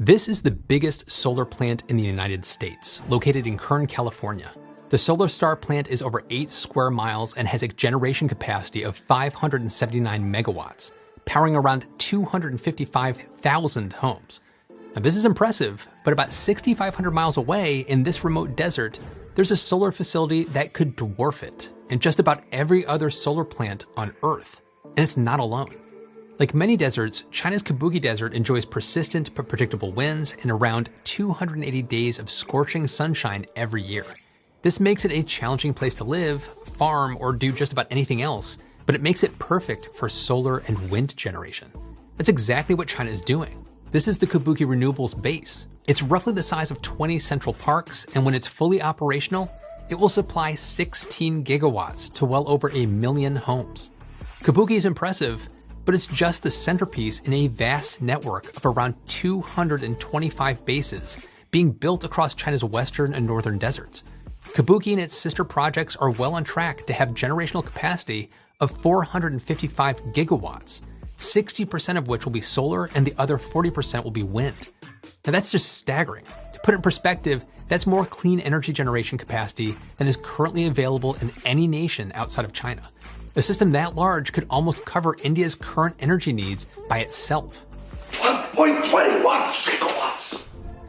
This is the biggest solar plant in the United States, located in Kern, California. The Solar Star plant is over 8 square miles and has a generation capacity of 579 megawatts, powering around 255,000 homes. Now, this is impressive, but about 6,500 miles away in this remote desert, there's a solar facility that could dwarf it, and just about every other solar plant on Earth. And it's not alone. Like many deserts, China's Kabuki Desert enjoys persistent but predictable winds and around 280 days of scorching sunshine every year. This makes it a challenging place to live, farm, or do just about anything else, but it makes it perfect for solar and wind generation. That's exactly what China is doing. This is the Kabuki Renewables base. It's roughly the size of 20 central parks, and when it's fully operational, it will supply 16 gigawatts to well over 1 million homes. Kabuki is impressive, but it's just the centerpiece in a vast network of around 225 bases being built across China's western and northern deserts. Kabuki and its sister projects are well on track to have generational capacity of 455 gigawatts, 60% of which will be solar and the other 40% will be wind. Now that's just staggering. To put it in perspective, that's more clean energy generation capacity than is currently available in any nation outside of China. A system that large could almost cover India's current energy needs by itself. 1.21 gigawatts!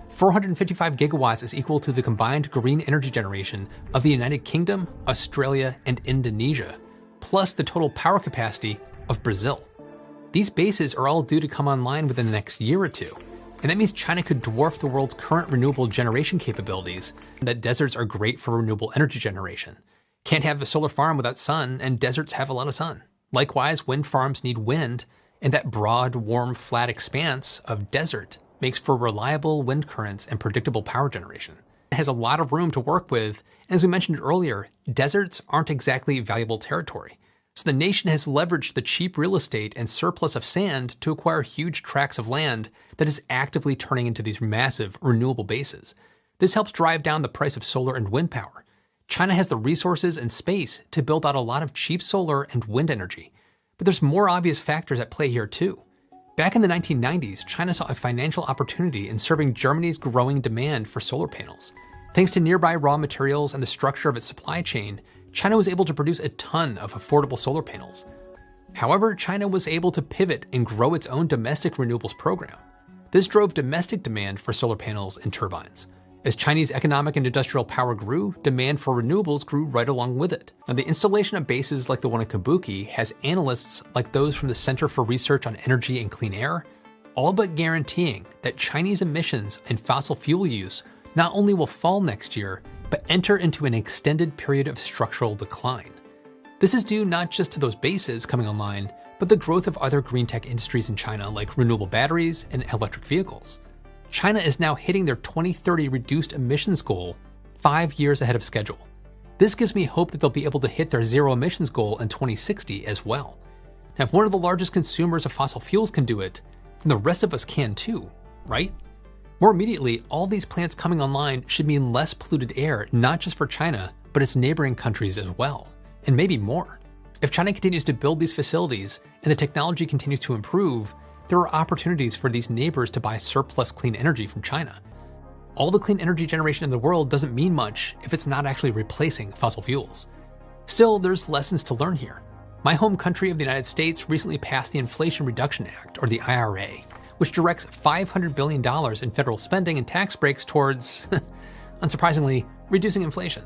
455 gigawatts is equal to the combined green energy generation of the United Kingdom, Australia, and Indonesia, plus the total power capacity of Brazil. These bases are all due to come online within the next year or two, and that means China could dwarf the world's current renewable generation capabilities, and that deserts are great for renewable energy generation. Can't have a solar farm without sun, and deserts have a lot of sun. Likewise, wind farms need wind, and that broad, warm, flat expanse of desert makes for reliable wind currents and predictable power generation. It has a lot of room to work with, and as we mentioned earlier, deserts aren't exactly valuable territory. So the nation has leveraged the cheap real estate and surplus of sand to acquire huge tracts of land that is actively turning into these massive renewable bases. This helps drive down the price of solar and wind power. China has the resources and space to build out a lot of cheap solar and wind energy. But there's more obvious factors at play here too. Back in the 1990s, China saw a financial opportunity in serving Germany's growing demand for solar panels. Thanks to nearby raw materials and the structure of its supply chain, China was able to produce a ton of affordable solar panels. However, China was able to pivot and grow its own domestic renewables program. This drove domestic demand for solar panels and turbines. As Chinese economic and industrial power grew, demand for renewables grew right along with it. Now, the installation of bases like the one in Kabuki has analysts like those from the Center for Research on Energy and Clean Air all but guaranteeing that Chinese emissions and fossil fuel use not only will fall next year, but enter into an extended period of structural decline. This is due not just to those bases coming online, but the growth of other green tech industries in China like renewable batteries and electric vehicles. China is now hitting their 2030 reduced emissions goal 5 years ahead of schedule. This gives me hope that they'll be able to hit their zero emissions goal in 2060 as well. Now, if one of the largest consumers of fossil fuels can do it, then the rest of us can too, right? More immediately, all these plants coming online should mean less polluted air, not just for China, but its neighboring countries as well, and maybe more. If China continues to build these facilities and the technology continues to improve, there are opportunities for these neighbors to buy surplus clean energy from China. All the clean energy generation in the world doesn't mean much if it's not actually replacing fossil fuels. Still, there's lessons to learn here. My home country of the United States recently passed the Inflation Reduction Act, or the IRA, which directs $500 billion in federal spending and tax breaks towards, unsurprisingly, reducing inflation.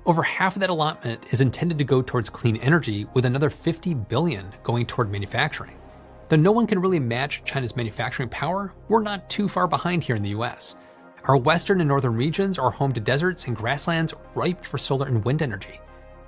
Over half of that allotment is intended to go towards clean energy, with another $50 billion going toward manufacturing. Though no one can really match China's manufacturing power, we're not too far behind here in the US. Our western and northern regions are home to deserts and grasslands ripe for solar and wind energy.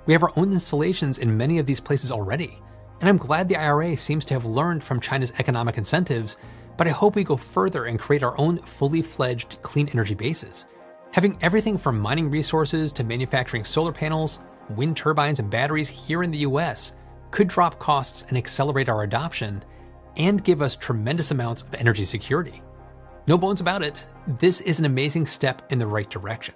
We have our own installations in many of these places already, and I'm glad the IRA seems to have learned from China's economic incentives, but I hope we go further and create our own fully fledged clean energy bases. Having everything from mining resources to manufacturing solar panels, wind turbines, and batteries here in the US could drop costs and accelerate our adoption, and give us tremendous amounts of energy security. No bones about it, this is an amazing step in the right direction.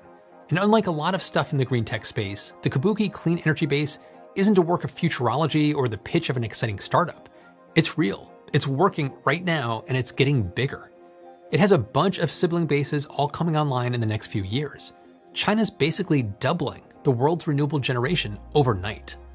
And unlike a lot of stuff in the green tech space, the Kabuki Clean Energy Base isn't a work of futurology or the pitch of an exciting startup. It's real, it's working right now, and it's getting bigger. It has a bunch of sibling bases all coming online in the next few years. China's basically doubling the world's renewable generation overnight.